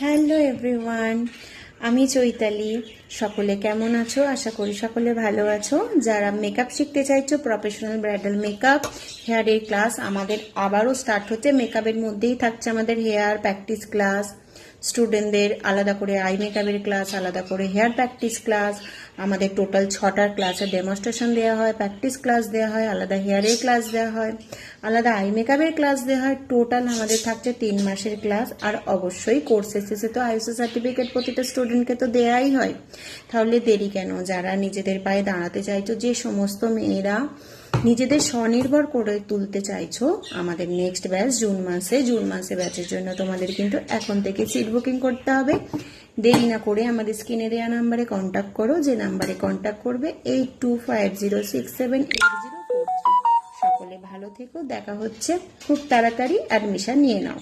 Hello everyone, আমি চৈতালি। সকলে কেমন আছো? আশা করি সকলে ভালো আছো। যারা মেকআপ শিখতে চাইছো, প্রফেশনাল ব্রাইডাল মেকআপ, হেয়ারের ক্লাস আমাদের আবারও স্টার্ট হচ্ছে। মেকআপের মধ্যেই থাকছে আমাদের হেয়ার প্র্যাকটিস ক্লাস, স্টুডেন্টদের আলাদা করে আই মেকআপের ক্লাস, আলাদা করে হেয়ার প্র্যাকটিস ক্লাস। আমাদের টোটাল 6টার ক্লাসের ডেমনস্ট্রেশন দেওয়া হয়, প্র্যাকটিস ক্লাস দেওয়া হয়, আলাদা হেয়ারের ক্লাস দেওয়া হয়, আলাদা আই মেকআপের ক্লাস দেওয়া হয়। টোটাল আমাদের থাকছে 3 মাসের ক্লাস। আর অবশ্যই কোর্স শেষে তো আইএসও সার্টিফিকেট প্রতিটা স্টুডেন্টকে তো দেওয়াই হয়। তাহলে দেরি কেন? যারা নিজেদের পায়ে দাঁড়াতে চাইছো, যে সমস্ত মেয়েরা নিজেদের স্বনির্ভর করে তুলতে চাইছো, আমাদের নেক্সট ব্যাচ জুন মাসে ব্যাচের জন্য তোমাদের কিন্তু এখন থেকে সিট বুকিং করতে হবে। দেরি না করে আমাদের স্ক্রিনে দেওয়া নাম্বারে কন্ট্যাক্ট করো। যে নাম্বারে কন্ট্যাক্ট করবে 8250678043। সকলে ভালো থেকো, দেখা হচ্ছে খুব তাড়াতাড়ি। অ্যাডমিশন নিয়ে নাও।